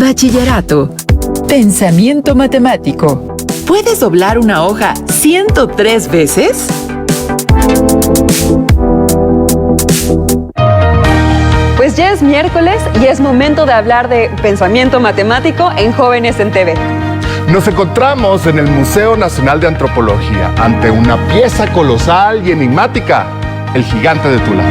Bachillerato. Pensamiento matemático. ¿Puedes doblar una hoja 103 veces? Pues ya es miércoles y es momento de hablar de pensamiento matemático en Jóvenes en TV. Nos encontramos en el Museo Nacional de Antropología ante una pieza colosal y enigmática, el gigante de Tula.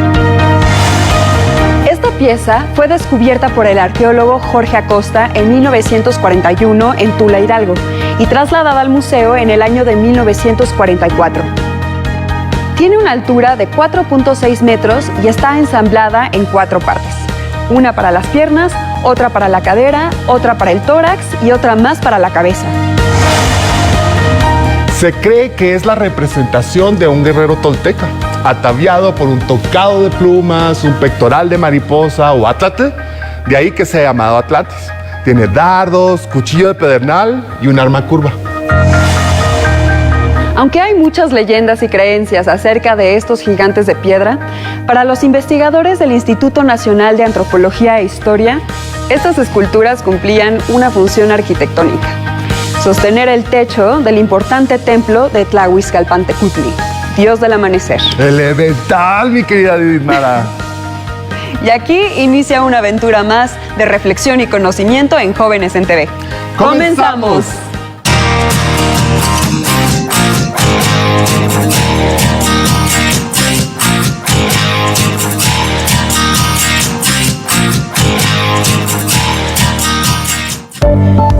Esta pieza fue descubierta por el arqueólogo Jorge Acosta en 1941 en Tula, Hidalgo, y trasladada al museo en el año de 1944. Tiene una altura de 4.6 metros y está ensamblada en 4 partes. Una para las piernas, otra para la cadera, otra para el tórax y otra más para la cabeza. Se cree que es la representación de un guerrero tolteca, ataviado por un tocado de plumas, un pectoral de mariposa o átlate, de ahí que sea llamado Atlantis. Tiene dardos, cuchillo de pedernal y un arma curva. Aunque hay muchas leyendas y creencias acerca de estos gigantes de piedra, para los investigadores del Instituto Nacional de Antropología e Historia, estas esculturas cumplían una función arquitectónica: sostener el techo del importante templo de Tlahuizcalpantecutli, dios del amanecer. Elemental, mi querida Didmara. Y aquí inicia una aventura más de reflexión y conocimiento en Jóvenes en TV. ¡Comenzamos!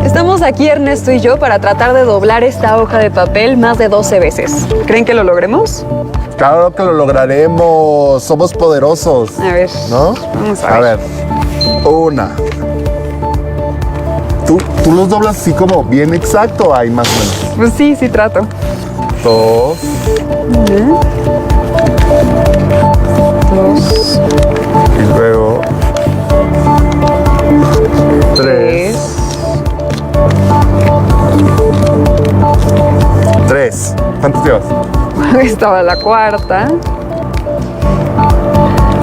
Estamos aquí Ernesto y yo para tratar de doblar esta hoja de papel más de 12 veces. ¿Creen que lo logremos? Claro que lo lograremos, somos poderosos. A ver, ¿no? Vamos a ver. Una. ¿Tú los doblas así como bien exacto? Ahí más o menos. Pues sí trato. 2. 2. Y luego 3. 3. ¿Cuántos llevas? Estaba la cuarta.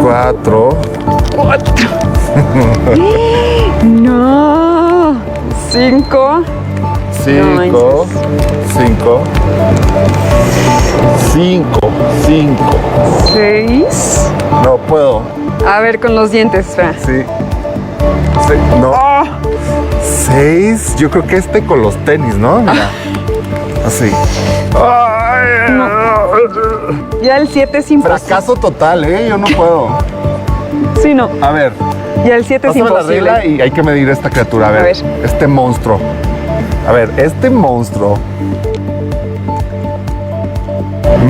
4. 4. No. 5. 5. 6. No puedo. A ver, con los dientes, espera. Sí. No. 6. Yo creo que con los tenis, ¿no? Mira. Así. No. Ya el 7 es imposible. Fracaso total, ¿eh? Yo no puedo. Sí, no. A ver. Ya el 7 es Pásame la imposible. regla y hay que medir esta criatura. A ver. Este monstruo. A ver, este monstruo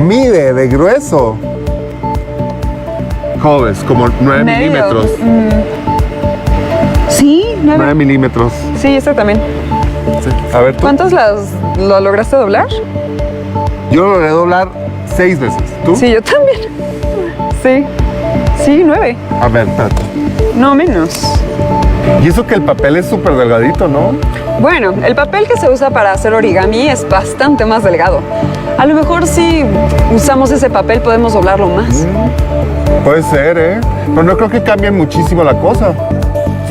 mide de grueso, Jóvenes, como 9 Medio. milímetros. Sí, 9 milímetros. Sí, ese también. Sí. A ver, tú. ¿Cuántos lo lograste doblar? Yo lo logré doblar 6 veces. ¿Tú? Sí, yo también. Sí, 9. A ver, espérate. No, menos. Y eso que el papel es súper delgadito, ¿no? Bueno, el papel que se usa para hacer origami es bastante más delgado. A lo mejor si usamos ese papel podemos doblarlo más. Puede ser, ¿eh? Pero no creo que cambie muchísimo la cosa.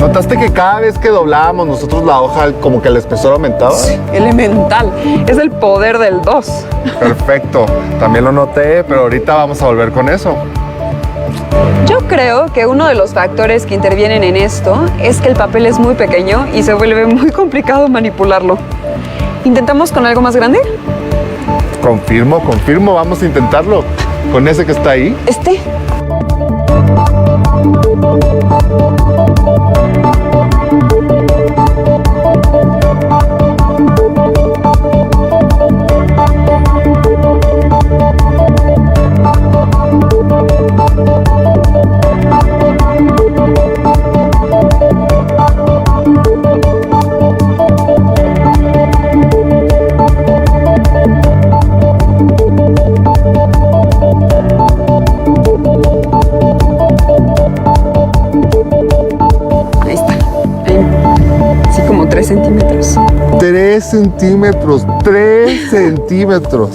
¿Notaste que cada vez que doblábamos nosotros la hoja, como que el espesor aumentaba? Sí, elemental. Es el poder del 2. Perfecto. También lo noté, pero ahorita vamos a volver con eso. Yo creo que uno de los factores que intervienen en esto es que el papel es muy pequeño y se vuelve muy complicado manipularlo. ¿Intentamos con algo más grande? Confirmo. Vamos a intentarlo. Con ese que está ahí. ¿Este? Ahí está. Ahí. Sí, como 3 centímetros. 3 centímetros. 3 centímetros.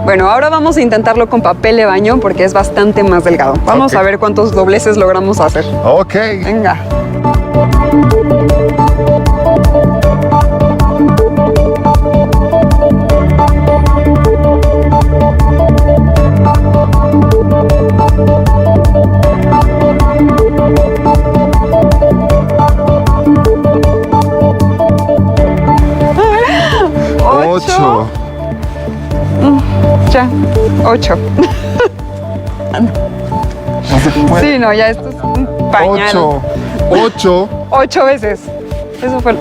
Bueno, ahora vamos a intentarlo con papel de baño porque es bastante más delgado. Vamos Ok. a ver cuántos dobleces logramos hacer. Ok. Venga. Ya, 8. No se puede. Sí, no, ya esto es un pañal. 8 8 veces. Eso fue...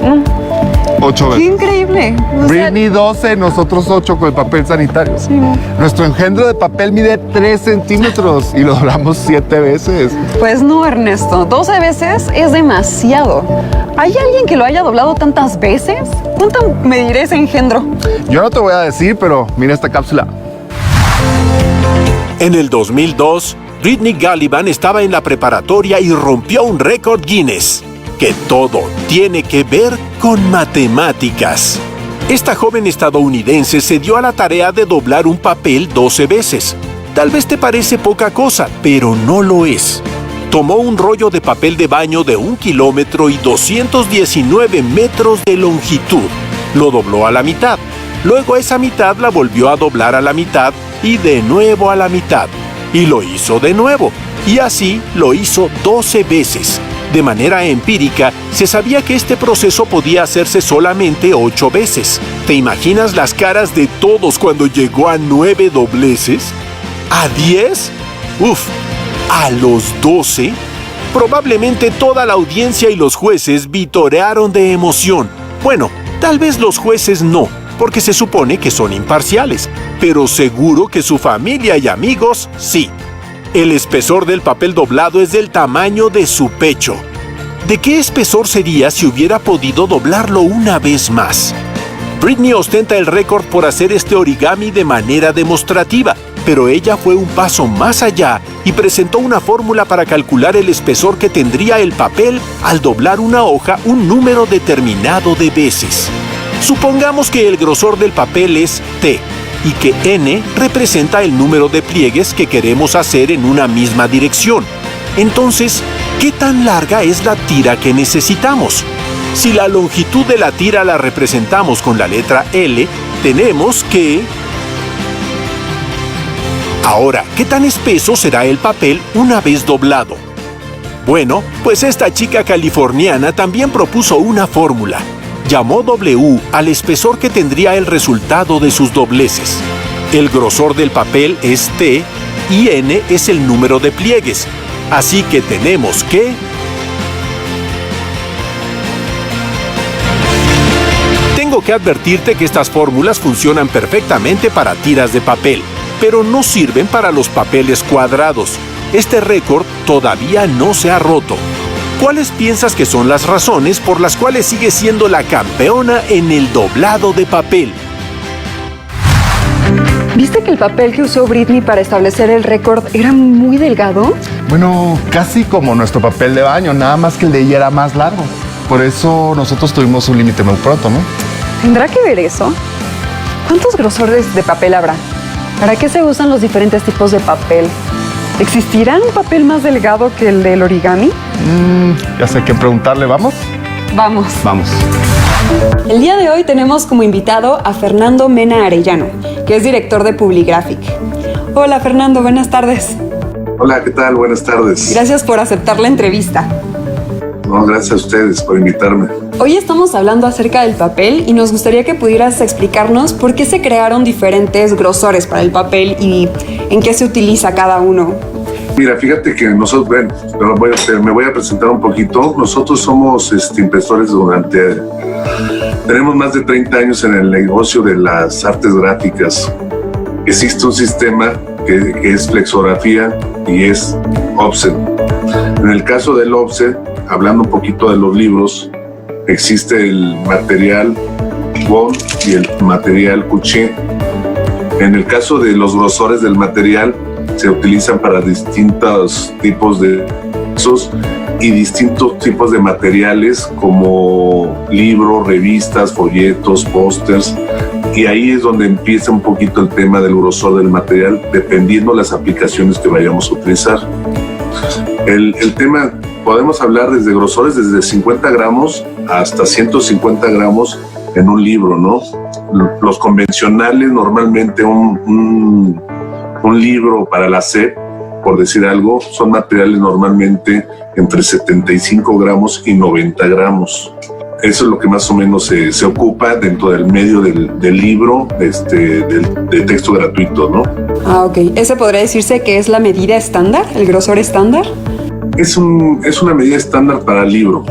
8 ¡Qué veces. increíble! O sea, Britney 12, nosotros 8 con el papel sanitario. sí, no. Nuestro engendro de papel mide 3 centímetros y lo doblamos 7 veces. Pues no, Ernesto, 12 veces es demasiado. ¿Hay alguien que lo haya doblado tantas veces? ¿Cuánto mediré ese engendro? Yo no te voy a decir, pero mira esta cápsula. En el 2002, Britney Gallivan estaba en la preparatoria y rompió un récord Guinness, que todo tiene que ver con matemáticas. Esta joven estadounidense se dio a la tarea de doblar un papel 12 veces. Tal vez te parece poca cosa, pero no lo es. Tomó un rollo de papel de baño de 1 kilómetro y 219 metros de longitud. Lo dobló a la mitad. Luego esa mitad la volvió a doblar a la mitad y de nuevo a la mitad. Y lo hizo de nuevo. Y así lo hizo 12 veces. De manera empírica, se sabía que este proceso podía hacerse solamente 8 veces. ¿Te imaginas las caras de todos cuando llegó a 9 dobleces? ¿A 10? ¡Uf! ¿A los 12? Probablemente toda la audiencia y los jueces vitorearon de emoción. Bueno, tal vez los jueces no, porque se supone que son imparciales, pero seguro que su familia y amigos sí. El espesor del papel doblado es del tamaño de su pecho. ¿De qué espesor sería si hubiera podido doblarlo una vez más? Britney ostenta el récord por hacer este origami de manera demostrativa, pero ella fue un paso más allá y presentó una fórmula para calcular el espesor que tendría el papel al doblar una hoja un número determinado de veces. Supongamos que el grosor del papel es T y que N representa el número de pliegues que queremos hacer en una misma dirección. Entonces, ¿qué tan larga es la tira que necesitamos? Si la longitud de la tira la representamos con la letra L, tenemos que... Ahora, ¿qué tan espeso será el papel una vez doblado? Bueno, pues esta chica californiana también propuso una fórmula. Llamó W al espesor que tendría el resultado de sus dobleces. El grosor del papel es T y N es el número de pliegues. Así que tenemos que... Tengo que advertirte que estas fórmulas funcionan perfectamente para tiras de papel, pero no sirven para los papeles cuadrados. Este récord todavía no se ha roto. ¿Cuáles piensas que son las razones por las cuales sigue siendo la campeona en el doblado de papel? ¿Viste que el papel que usó Britney para establecer el récord era muy delgado? Bueno, casi como nuestro papel de baño, nada más que el de ella era más largo. Por eso nosotros tuvimos un límite muy pronto, ¿no? ¿Tendrá que ver eso? ¿Cuántos grosores de papel habrá? ¿Para qué se usan los diferentes tipos de papel? ¿Existirá un papel más delgado que el del origami? Ya sé qué preguntarle, ¿vamos? Vamos. Vamos. El día de hoy tenemos como invitado a Fernando Mena Arellano, que es director de Publigraphic. Hola Fernando, buenas tardes. Hola, ¿qué tal? Buenas tardes. Gracias por aceptar la entrevista. No, gracias a ustedes por invitarme. Hoy estamos hablando acerca del papel y nos gustaría que pudieras explicarnos por qué se crearon diferentes grosores para el papel y en qué se utiliza cada uno. Mira, fíjate que nosotros, bueno, me voy a presentar un poquito. Nosotros somos impresores tenemos más de 30 años en el negocio de las artes gráficas. Existe un sistema que es flexografía y es offset. En el caso del offset, hablando un poquito de los libros, existe el material bond y el material couché. En el caso de los grosores del material, se utilizan para distintos tipos de usos y distintos tipos de materiales como libros, revistas, folletos, pósters, y ahí es donde empieza un poquito el tema del grosor del material, dependiendo las aplicaciones que vayamos a utilizar. El tema, podemos hablar desde grosores desde 50 gramos hasta 150 gramos en un libro, ¿no? Los convencionales, normalmente un libro para la SEP, por decir algo, son materiales normalmente entre 75 gramos y 90 gramos. Eso es lo que más o menos se ocupa dentro del medio del libro, del texto gratuito, ¿no? Ah, ok. ¿Ese podría decirse que es la medida estándar, el grosor estándar? Es una medida estándar para el libro,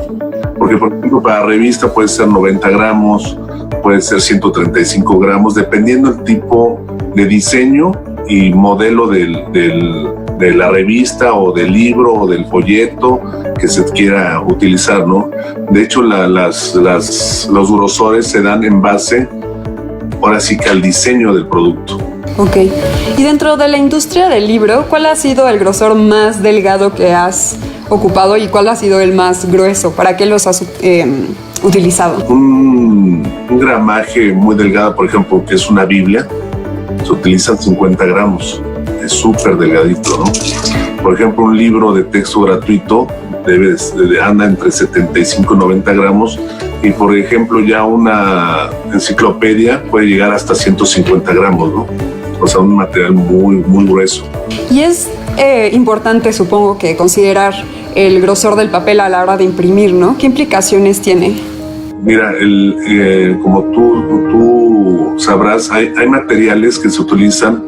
porque por ejemplo para revista puede ser 90 gramos, puede ser 135 gramos, dependiendo del tipo de diseño y modelo de la revista o del libro o del folleto que se quiera utilizar, ¿no? De hecho, los grosores se dan en base, ahora sí que al diseño del producto. Ok. Y dentro de la industria del libro, ¿cuál ha sido el grosor más delgado que has ocupado y cuál ha sido el más grueso? ¿Para qué los has utilizado? Un gramaje muy delgado, por ejemplo, que es una Biblia, se utilizan 50 gramos. Es súper delgadito, ¿no? Por ejemplo, un libro de texto gratuito anda entre 75 y 90 gramos y, por ejemplo, ya una enciclopedia puede llegar hasta 150 gramos, ¿no? O sea, un material muy, muy grueso. Y es importante, supongo, que considerar el grosor del papel a la hora de imprimir, ¿no? ¿Qué implicaciones tiene? Mira, como tú sabrás, hay materiales que se utilizan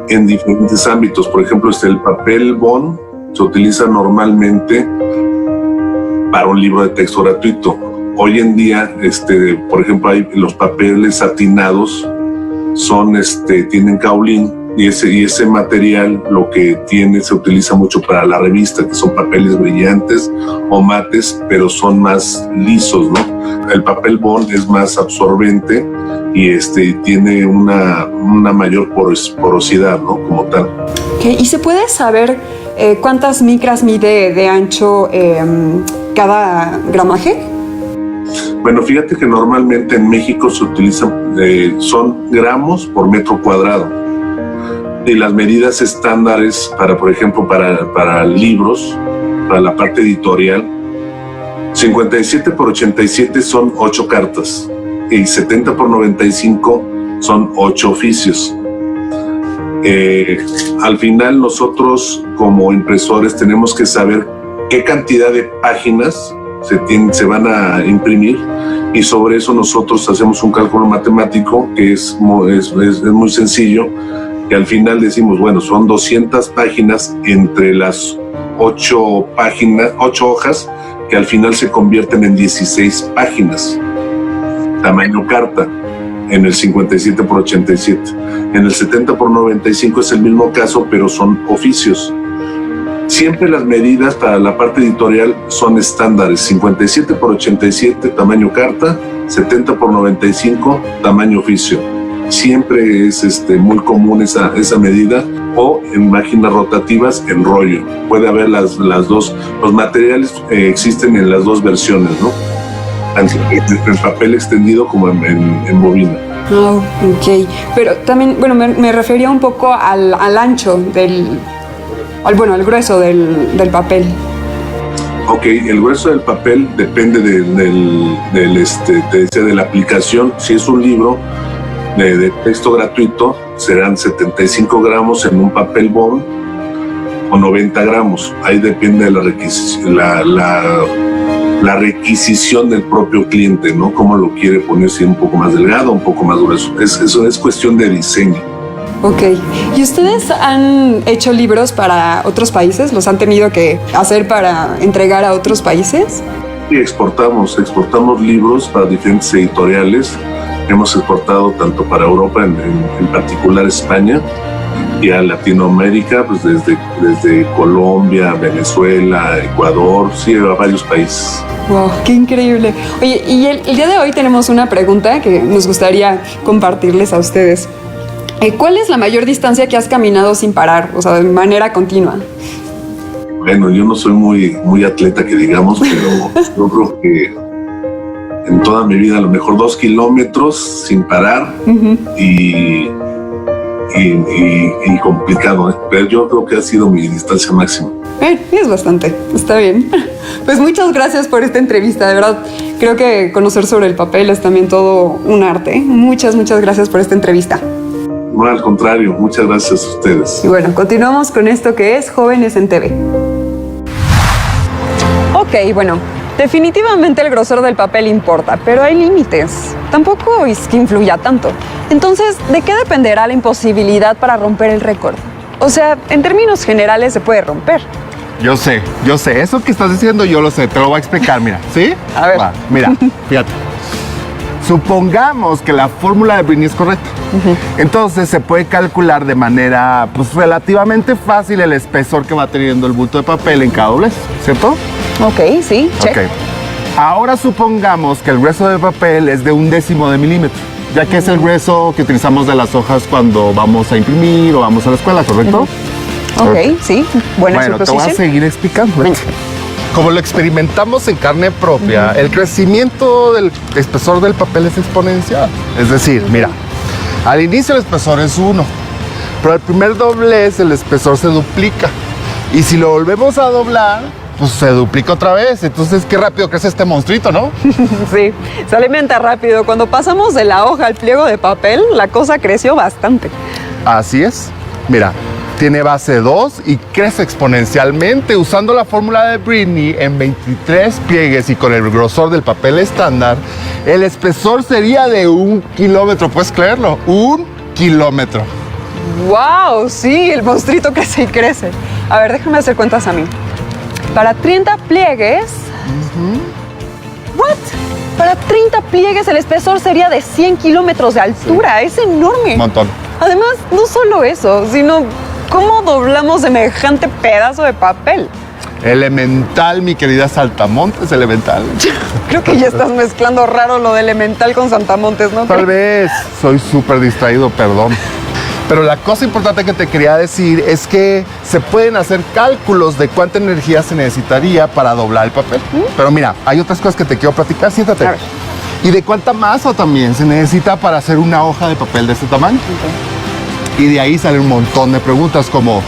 en diferentes ámbitos. Por ejemplo, el papel bond se utiliza normalmente para un libro de texto gratuito. Hoy en día, por ejemplo, hay los papeles satinados, tienen kaolín, y ese material lo que tiene se utiliza mucho para la revista, que son papeles brillantes o mates, pero son más lisos, ¿no? El papel bond es más absorbente y tiene una mayor porosidad, ¿no? Como tal. Okay. ¿Y se puede saber cuántas micras mide de ancho cada gramaje? Bueno, fíjate que normalmente en México se utilizan, son gramos por metro cuadrado. Y las medidas estándares por ejemplo, para libros, para la parte editorial, 57 por 87 son 8 cartas y 70 por 95 son 8 oficios. Al final nosotros como impresores tenemos que saber qué cantidad de páginas se van a imprimir y sobre eso nosotros hacemos un cálculo matemático que es muy sencillo, que al final decimos, bueno, son 200 páginas entre las 8 hojas que al final se convierten en 16 páginas, tamaño carta, en el 57 por 87. En el 70 por 95 es el mismo caso, pero son oficios. Siempre las medidas para la parte editorial son estándares, 57 por 87 tamaño carta, 70 por 95 tamaño oficio. Siempre es muy común esa medida, o en máquinas rotativas en rollo. Puede haber las dos, los materiales existen en las dos versiones, ¿no? Tanto en papel extendido como en bobina. Oh, ok. Pero también, bueno, me refería un poco al ancho al grueso del papel. Ok, el grueso del papel depende de la aplicación. Si es un libro de texto gratuito, serán 75 gramos en un papel bond o 90 gramos. Ahí depende de la requisición del propio cliente, ¿no? Cómo lo quiere poner, si un poco más delgado, un poco más grueso. Eso es cuestión de diseño. Ok. ¿Y ustedes han hecho libros para otros países? ¿Los han tenido que hacer para entregar a otros países? Sí, exportamos libros para diferentes editoriales. Hemos exportado tanto para Europa, en particular España, y a Latinoamérica, pues desde Colombia, Venezuela, Ecuador, sí, a varios países. ¡Wow! ¡Qué increíble! Oye, y el día de hoy tenemos una pregunta que nos gustaría compartirles a ustedes. ¿Cuál es la mayor distancia que has caminado sin parar, o sea, de manera continua? Bueno, yo no soy muy atleta, que digamos, pero yo creo que en toda mi vida a lo mejor 2 kilómetros sin parar. Uh-huh. y complicado, ¿eh? Pero yo creo que ha sido mi distancia máxima. Es bastante, está bien. Pues muchas gracias por esta entrevista, de verdad. Creo que conocer sobre el papel es también todo un arte. Muchas gracias por esta entrevista. No, al contrario, muchas gracias a ustedes. Y bueno, continuamos con esto que es Jóvenes en TV. Ok, bueno, Definitivamente el grosor del papel importa, pero hay límites. Tampoco es que influya tanto. Entonces, ¿de qué dependerá la imposibilidad para romper el récord? O sea, en términos generales se puede romper. Yo sé. Eso que estás diciendo yo lo sé. Te lo voy a explicar, mira. ¿Sí? A ver. Va, mira, fíjate. Supongamos que la fórmula de Britney es correcta. Entonces se puede calcular de manera pues, relativamente fácil el espesor que va teniendo el bulto de papel en cada doblez, ¿cierto? Ok, sí, check. Ok. Ahora supongamos que el grueso de papel es de 1/10 de milímetro, ya que es el grueso que utilizamos de las hojas cuando vamos a imprimir o vamos a la escuela, ¿correcto? Ok, sí, buena Bueno, te suposición. voy a seguir explicando. Venga. Como lo experimentamos en carne propia, el crecimiento del espesor del papel es exponencial. Es decir, mira, al inicio el espesor es 1, pero al primer doblez el espesor se duplica. Y si lo volvemos a doblar, pues se duplica otra vez. Entonces, qué rápido crece este monstruito, ¿no? Sí, se alimenta rápido. Cuando pasamos de la hoja al pliego de papel, la cosa creció bastante. Así es. Mira, tiene base 2 y crece exponencialmente. Usando la fórmula de Britney en 23 pliegues y con el grosor del papel estándar, el espesor sería de 1 kilómetro. ¿Puedes creerlo? 1 kilómetro. ¡Wow! Sí, el monstruito crece y crece. A ver, déjame hacer cuentas a mí. Para 30 pliegues... ¿What? Para 30 pliegues el espesor sería de 100 kilómetros de altura. Sí. Es enorme. Un montón. Además, no solo eso, sino cómo doblamos semejante pedazo de papel. Elemental, mi querida Saltamontes, elemental. Creo que ya estás mezclando raro lo de elemental con Saltamontes, ¿no? Tal vez soy súper distraído, perdón. Pero la cosa importante que te quería decir es que se pueden hacer cálculos de cuánta energía se necesitaría para doblar el papel. Pero mira, hay otras cosas que te quiero platicar, siéntate. A ver. Y de cuánta masa también se necesita para hacer una hoja de papel de este tamaño. Okay. Y de ahí salen un montón de preguntas como,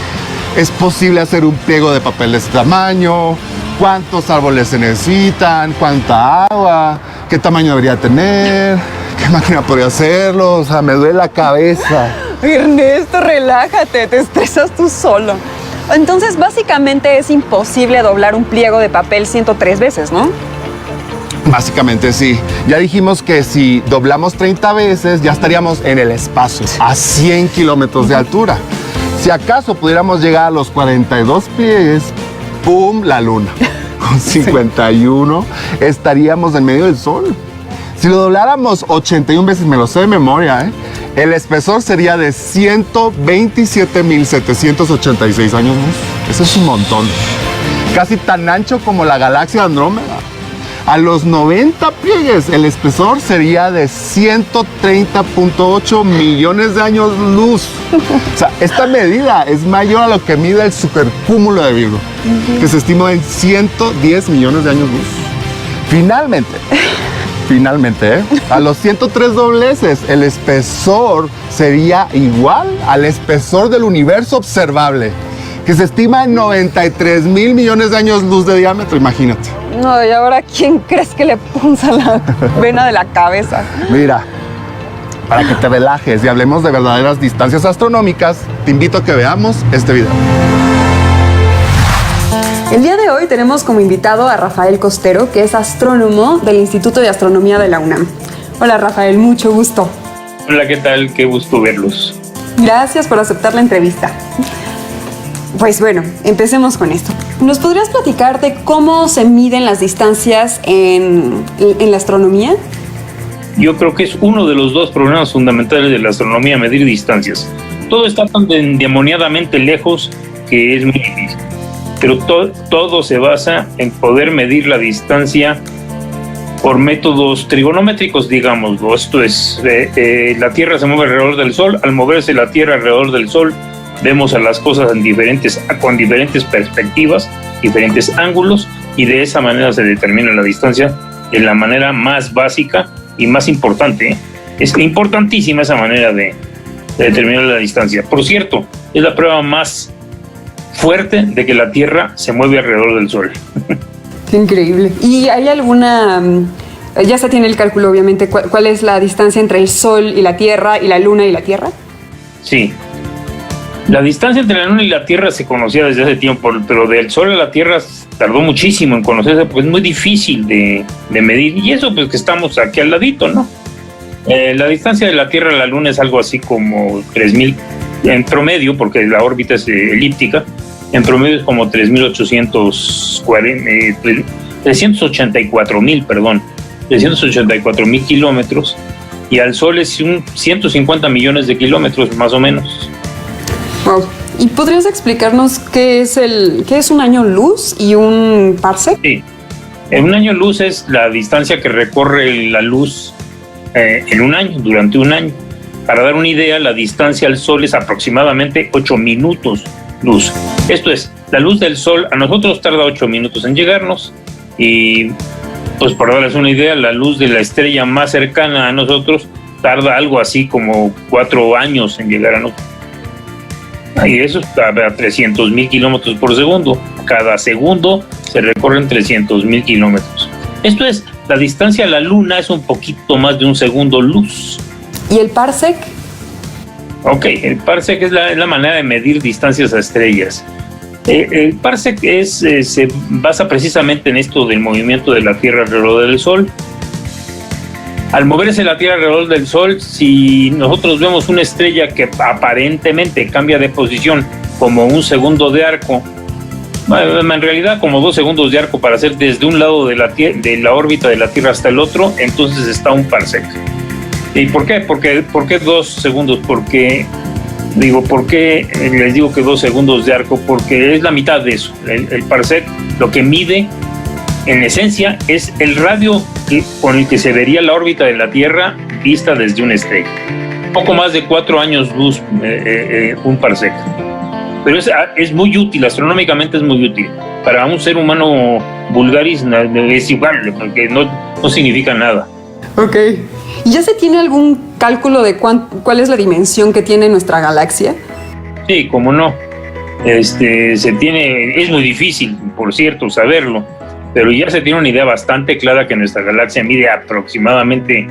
¿es posible hacer un pliego de papel de este tamaño? ¿Cuántos árboles se necesitan? ¿Cuánta agua? ¿Qué tamaño debería tener? ¿Qué máquina podría hacerlo? O sea, me duele la cabeza. Ernesto, relájate, te estresas tú solo. Entonces, básicamente es imposible doblar un pliego de papel 103 veces, ¿no? Básicamente sí. Ya dijimos que si doblamos 30 veces, ya estaríamos en el espacio, a 100 kilómetros de altura. Si acaso pudiéramos llegar a los 42 pliegues, ¡pum!, la luna. Con 51 estaríamos en medio del sol. Si lo dobláramos 81 veces, me lo sé de memoria, el espesor sería de 127.786 años luz. Eso es un montón. Casi tan ancho como la galaxia Andrómeda. A los 90 pliegues, el espesor sería de 130.8 millones de años luz. O sea, esta medida es mayor a lo que mide el supercúmulo de Virgo, que se estima en 110 millones de años luz. Finalmente, a los 103 dobleces, el espesor sería igual al espesor del universo observable, que se estima en 93 mil millones de años luz de diámetro, imagínate. No, y ahora, ¿quién crees que le punza la vena de la cabeza? Mira, para que te relajes y hablemos de verdaderas distancias astronómicas, te invito a que veamos este video. El día de hoy tenemos como invitado a Rafael Costero, que es astrónomo del Instituto de Astronomía de la UNAM. Hola Rafael, mucho gusto. Hola, ¿qué tal? Qué gusto verlos. Gracias por aceptar la entrevista. Pues bueno, empecemos con esto. ¿Nos podrías platicar de cómo se miden las distancias en la astronomía? Yo creo que es uno de los dos problemas fundamentales de la astronomía, medir distancias. Todo está tan endemoniadamente lejos que es muy difícil. Pero todo se basa en poder medir la distancia por métodos trigonométricos, digámoslo. Esto es, la Tierra se mueve alrededor del Sol. Al moverse la Tierra alrededor del Sol, vemos a las cosas con diferentes perspectivas, diferentes ángulos, y de esa manera se determina la distancia de la manera más básica y más importante. Es importantísima esa manera de determinar la distancia. Por cierto, es la prueba más fuerte de que la Tierra se mueve alrededor del Sol. Qué increíble. ¿Y hay alguna, ya se tiene el cálculo obviamente, cuál es la distancia entre el Sol y la Tierra y la Luna y la Tierra? Sí. La distancia entre la Luna y la Tierra se conocía desde hace tiempo, pero del Sol a la Tierra tardó muchísimo en conocerse, pues es muy difícil de medir, y eso pues que estamos aquí al ladito, ¿no? La distancia de la Tierra a la Luna es algo así como 3.000 en promedio, porque la órbita es elíptica, en promedio es como 384.000 kilómetros, y al Sol es 150 millones de kilómetros más o menos. Wow. ¿Y podrías explicarnos qué es un año luz y un parsec? Sí. Un año luz es la distancia que recorre la luz en un año, durante un año. Para dar una idea, la distancia al Sol es aproximadamente 8 minutos luz. Esto es, la luz del Sol a nosotros tarda 8 minutos en llegarnos, y pues para darles una idea, la luz de la estrella más cercana a nosotros tarda algo así como 4 años en llegar a nosotros. Y eso está a 300.000 kilómetros por segundo. Cada segundo se recorren 300.000 kilómetros. Esto es, la distancia a la Luna es un poquito más de un segundo luz. ¿Y el parsec? Ok, el parsec es la manera de medir distancias a estrellas. El parsec se basa precisamente en esto del movimiento de la Tierra alrededor del Sol. Al moverse la Tierra alrededor del Sol, si nosotros vemos una estrella que aparentemente cambia de posición como un segundo de arco, en realidad como 2 segundos de arco para hacer desde un lado de la órbita de la Tierra hasta el otro, entonces está un parsec. ¿Y por qué? ¿Por qué 2 segundos? ¿Por qué les digo que 2 segundos de arco? Porque es la mitad de eso. El parsec lo que mide, en esencia, es el radio con el que se vería la órbita de la Tierra vista desde una estrella. Poco más de 4 años luz, un parsec. Pero es muy útil, astronómicamente es muy útil. Para un ser humano vulgaris es igual, porque no significa nada. Ok. ¿Y ya se tiene algún cálculo de cuál es la dimensión que tiene nuestra galaxia? Sí, cómo no. Es muy difícil, por cierto, saberlo, pero ya se tiene una idea bastante clara que nuestra galaxia mide aproximadamente,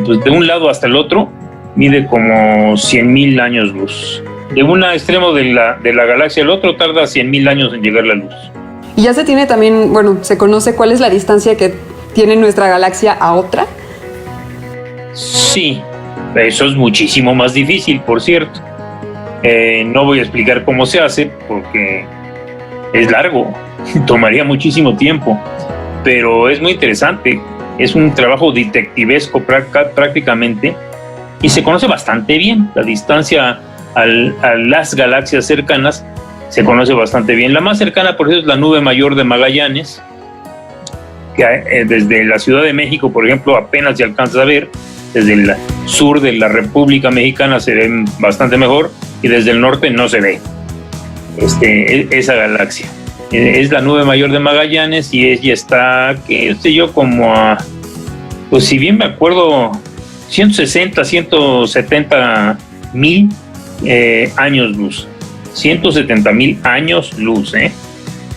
pues, de un lado hasta el otro, mide como 100.000 años luz. De un extremo de la galaxia al otro tarda 100.000 años en llegar la luz. Y ya se tiene también, se conoce cuál es la distancia que tiene nuestra galaxia a otra. Sí, eso es muchísimo más difícil, por cierto. No voy a explicar cómo se hace porque es largo, tomaría muchísimo tiempo, pero es muy interesante. Es un trabajo detectivesco prácticamente, y se conoce bastante bien. La distancia a las galaxias cercanas se conoce bastante bien. La más cercana, por ejemplo, es la nube mayor de Magallanes, que desde la Ciudad de México, por ejemplo, apenas se alcanza a ver. Desde el sur de la República Mexicana se ve bastante mejor, y desde el norte no se ve esa galaxia. Es la nube mayor de Magallanes, y ella está, como a, pues si bien me acuerdo, 170 mil años luz. 170 mil años luz,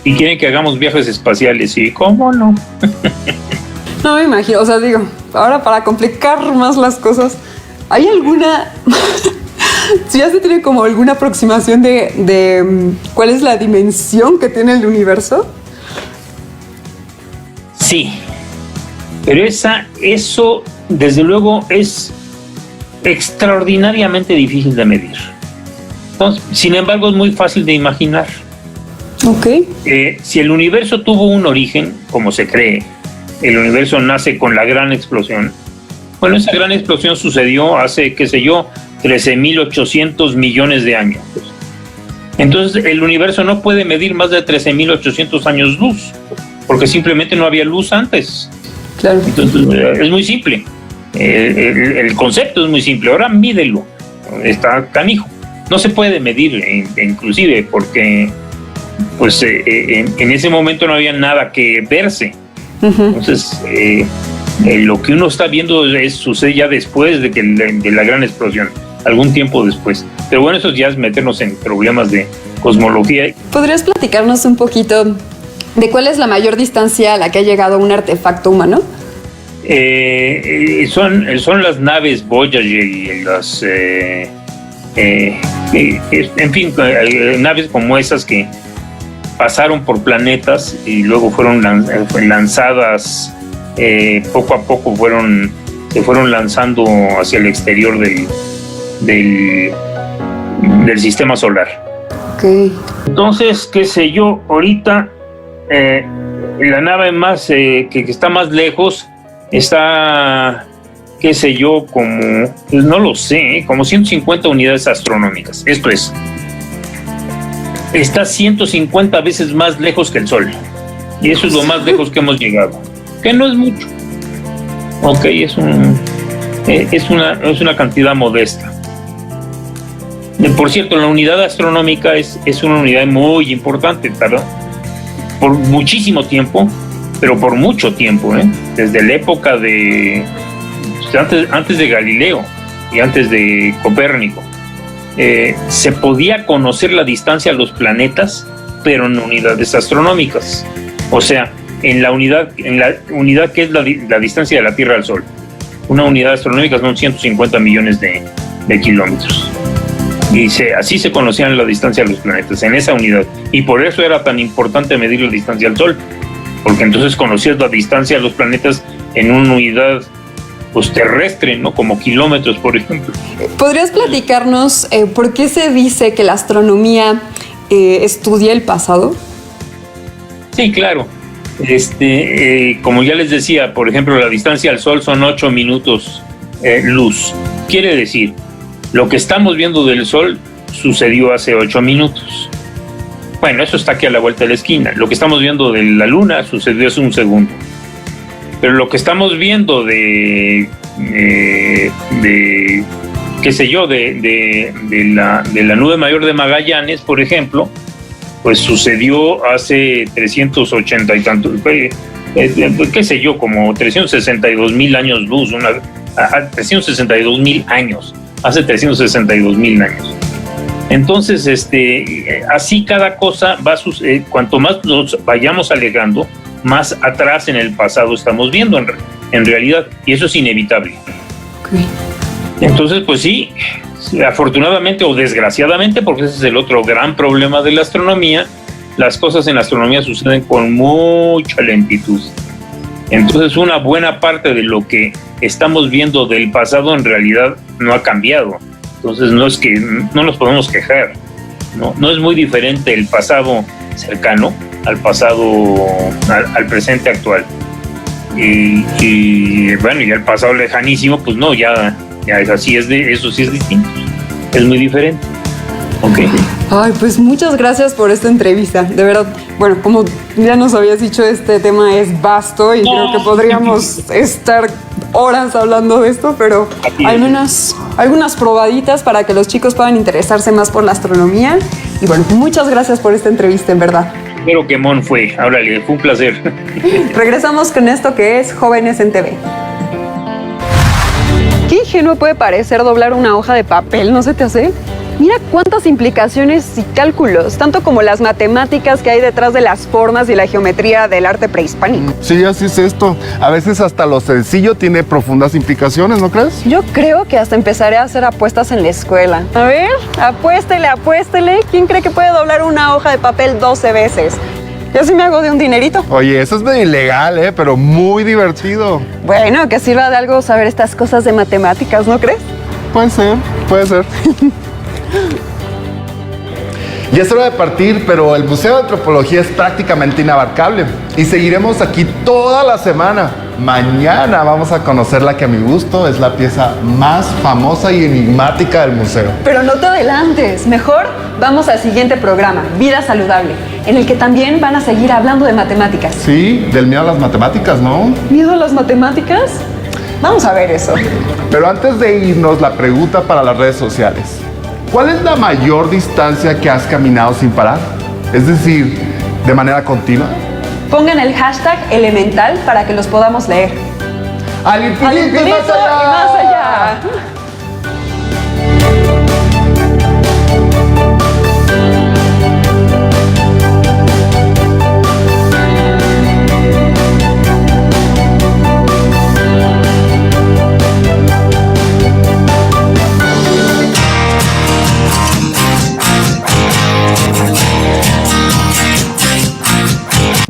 Y quieren que hagamos viajes espaciales, ¿y cómo no? No me imagino, ahora para complicar más las cosas, ¿hay alguna, ya se tiene como alguna aproximación de cuál es la dimensión que tiene el universo? Sí, pero eso desde luego es extraordinariamente difícil de medir. Entonces, sin embargo, es muy fácil de imaginar. Ok. Si el universo tuvo un origen, como se cree, el universo nace con la gran explosión. Bueno, esa gran explosión sucedió hace, 13.800 millones de años. Entonces, el universo no puede medir más de 13.800 años luz, porque simplemente no había luz antes. Claro. Entonces, es muy simple. El concepto es muy simple. Ahora mídelo. Está canijo. No se puede medir, inclusive, porque pues en ese momento no había nada que verse. Entonces, lo que uno está viendo sucede ya después de la gran explosión, algún tiempo después. Pero bueno, eso ya es meternos en problemas de cosmología. ¿Podrías platicarnos un poquito de cuál es la mayor distancia a la que ha llegado un artefacto humano? Son las naves Voyager y las... en fin, naves como esas que pasaron por planetas y luego fueron lanzadas, poco a poco se fueron lanzando hacia el exterior del sistema solar. Ok. Entonces, qué sé yo, ahorita la nave más que está más lejos está, qué sé yo, como, pues no lo sé, como 150 unidades astronómicas. Esto es, está 150 veces más lejos que el Sol. Y eso es lo más lejos que hemos llegado. Que no es mucho. Ok, es una cantidad modesta. Por cierto, la unidad astronómica es una unidad muy importante, ¿verdad? Por muchísimo tiempo, pero por mucho tiempo, desde la época de antes de Galileo y antes de Copérnico, se podía conocer la distancia a los planetas, pero en unidades astronómicas. O sea, en la unidad que es la distancia de la Tierra al Sol. Una unidad astronómica son 150 millones de kilómetros. Y así se conocían la distancia a los planetas, en esa unidad. Y por eso era tan importante medir la distancia al Sol, porque entonces conocías la distancia a los planetas en una unidad pues terrestre, ¿no? Como kilómetros, por ejemplo. ¿Podrías platicarnos por qué se dice que la astronomía estudia el pasado? Sí, claro. Como ya les decía, por ejemplo, la distancia al Sol son 8 minutos luz. Quiere decir, lo que estamos viendo del Sol sucedió hace 8 minutos. Bueno, eso está aquí a la vuelta de la esquina. Lo que estamos viendo de la Luna sucedió hace un segundo. Pero lo que estamos viendo de qué sé yo, de la nube mayor de Magallanes, por ejemplo, pues sucedió hace 380 y tantos, qué sé yo, como 362,000 años luz, 362,000 años, hace 362,000 años. Entonces, así cada cosa va cuanto más nos vayamos alejando, más atrás en el pasado estamos viendo en realidad, y eso es inevitable. Okay. Entonces, pues sí, afortunadamente o desgraciadamente, porque ese es el otro gran problema de la astronomía, las cosas en la astronomía suceden con mucha lentitud. Entonces, una buena parte de lo que estamos viendo del pasado en realidad no ha cambiado. Entonces, no es que no nos podemos quejar, no es muy diferente el pasado cercano al pasado, al presente actual. Y bueno, y el pasado lejanísimo, pues no, ya es así, eso sí es distinto, es muy diferente. Okay. Ay, pues muchas gracias por esta entrevista, de verdad. Bueno, como ya nos habías dicho, este tema es vasto y creo que podríamos estar horas hablando de esto, pero al menos algunas probaditas para que los chicos puedan interesarse más por la astronomía. Y bueno, muchas gracias por esta entrevista, en verdad. Espero que Mon fue. Órale, fue un placer. Regresamos con esto que es Jóvenes en TV. Qué ingenuo puede parecer doblar una hoja de papel, ¿no se te hace? Mira cuántas implicaciones y cálculos, tanto como las matemáticas que hay detrás de las formas y la geometría del arte prehispánico. Sí, así es esto. A veces hasta lo sencillo tiene profundas implicaciones, ¿no crees? Yo creo que hasta empezaré a hacer apuestas en la escuela. A ver, apuéstele. ¿Quién cree que puede doblar una hoja de papel 12 veces? Yo sí me hago de un dinerito. Oye, eso es medio ilegal, pero muy divertido. Bueno, que sirva de algo saber estas cosas de matemáticas, ¿no crees? Puede ser. Ya es hora de partir, pero el Museo de Antropología es prácticamente inabarcable y seguiremos aquí toda la semana. Mañana vamos a conocer la que a mi gusto es la pieza más famosa y enigmática del museo. Pero no te adelantes, mejor vamos al siguiente programa, Vida Saludable, en el que también van a seguir hablando de matemáticas. Sí, del miedo a las matemáticas, ¿no? ¿Miedo a las matemáticas? Vamos a ver eso. Pero antes de irnos, la pregunta para las redes sociales. ¿Cuál es la mayor distancia que has caminado sin parar? Es decir, de manera continua. Pongan el hashtag elemental para que los podamos leer. ¡Al infinito y más allá! Y más allá.